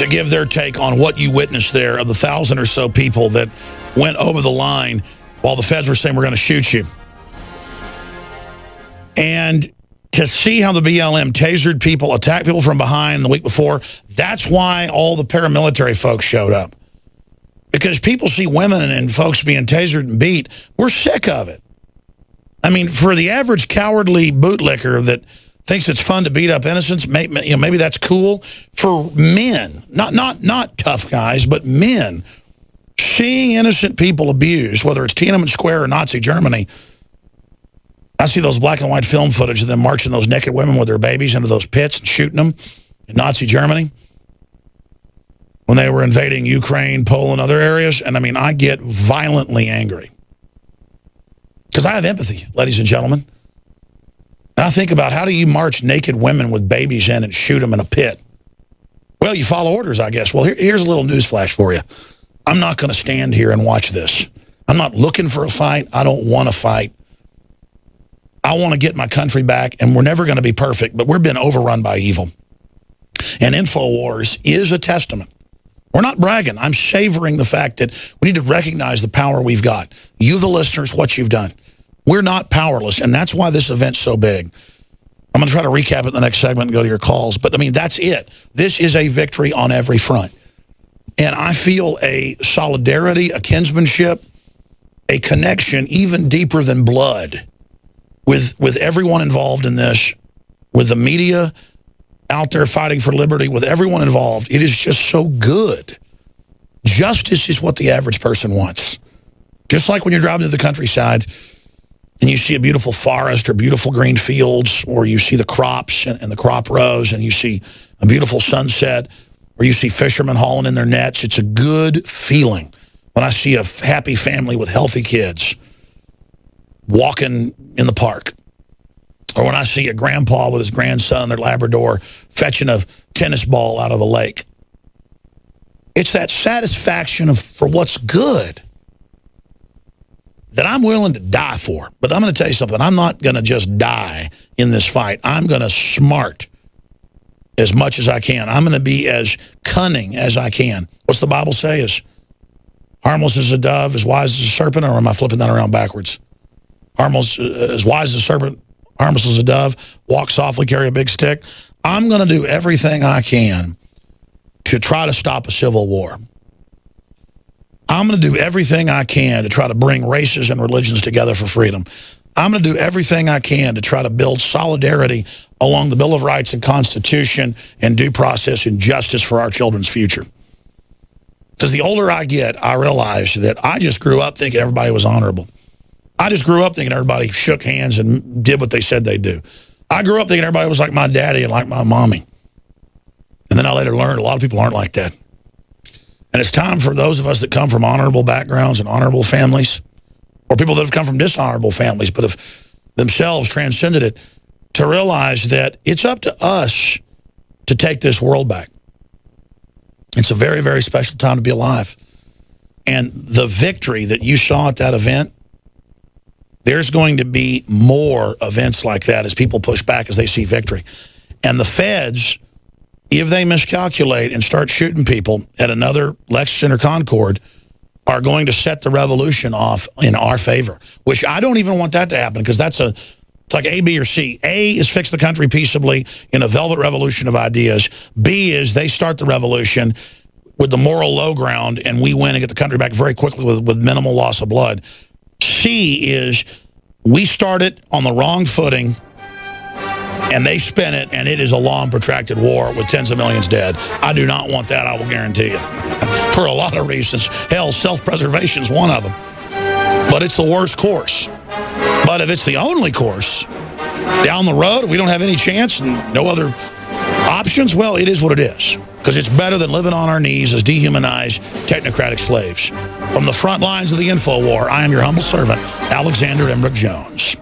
to give their take on what you witnessed there of the 1,000 or so people that went over the line while the feds were saying we're going to shoot you. And to see how the BLM tasered people, attacked people from behind the week before, that's why all the paramilitary folks showed up. Because people see women and folks being tasered and beat. We're sick of it. I mean, for the average cowardly bootlicker that thinks it's fun to beat up innocents, maybe that's cool. For men, not tough guys, but men, seeing innocent people abused, whether it's Tiananmen Square or Nazi Germany, I see those black and white film footage of them marching those naked women with their babies into those pits and shooting them in Nazi Germany when they were invading Ukraine, Poland, other areas. And I mean, I get violently angry because I have empathy, ladies and gentlemen. And I think about, how do you march naked women with babies in and shoot them in a pit? Well, you follow orders, I guess. Well, here's a little news flash for you. I'm not going to stand here and watch this. I'm not looking for a fight. I don't want to fight. I want to get my country back, and we're never going to be perfect, but we're being overrun by evil. And InfoWars is a testament. We're not bragging. I'm savoring the fact that we need to recognize the power we've got. You, the listeners, what you've done. We're not powerless, and that's why this event's so big. I'm going to try to recap it in the next segment and go to your calls, but, I mean, that's it. This is a victory on every front. And I feel a solidarity, a kinsmanship, a connection even deeper than blood with everyone involved in this, with the media out there fighting for liberty, with everyone involved. It is just so good. Justice is what the average person wants. Just like when you're driving to the countryside and you see a beautiful forest or beautiful green fields, or you see the crops and the crop rows, and you see a beautiful sunset, or you see fishermen hauling in their nets. It's a good feeling when I see a happy family with healthy kids walking in the park, or when I see a grandpa with his grandson and their Labrador fetching a tennis ball out of a lake. It's that satisfaction for what's good that I'm willing to die for. But I'm going to tell you something. I'm not going to just die in this fight. I'm going to smart as much as I can. I'm going to be as cunning as I can. What's the Bible say? Is harmless as a dove, as wise as a serpent, or am I flipping that around backwards? Harmless, as wise as a serpent, harmless as a dove, walk softly, carry a big stick. I'm going to do everything I can to try to stop a civil war. I'm going to do everything I can to try to bring races and religions together for freedom. I'm going to do everything I can to try to build solidarity along the Bill of Rights and Constitution and due process and justice for our children's future. Because the older I get, I realize that I just grew up thinking everybody was honorable. I just grew up thinking everybody shook hands and did what they said they'd do. I grew up thinking everybody was like my daddy and like my mommy. And then I later learned a lot of people aren't like that. And it's time for those of us that come from honorable backgrounds and honorable families, or people that have come from dishonorable families but have themselves transcended it, to realize that it's up to us to take this world back. It's a very, very special time to be alive. And the victory that you saw at that event, there's going to be more events like that as people push back as they see victory. And the feds, if they miscalculate and start shooting people at another Lexington or Concord, are going to set the revolution off in our favor, which I don't even want that to happen, because it's like A, B, or C. A is fix the country peaceably in a velvet revolution of ideas. B is they start the revolution with the moral low ground, and we win and get the country back very quickly with minimal loss of blood. C is we start it on the wrong footing, and they spin it, and it is a long, protracted war with tens of millions dead. I do not want that, I will guarantee you, for a lot of reasons. Hell, self-preservation is one of them. But it's the worst course. But if it's the only course, down the road, if we don't have any chance and no other options, well, it is what it is. Because it's better than living on our knees as dehumanized, technocratic slaves. From the front lines of the info war, I am your humble servant, Alexander Emmerich Jones.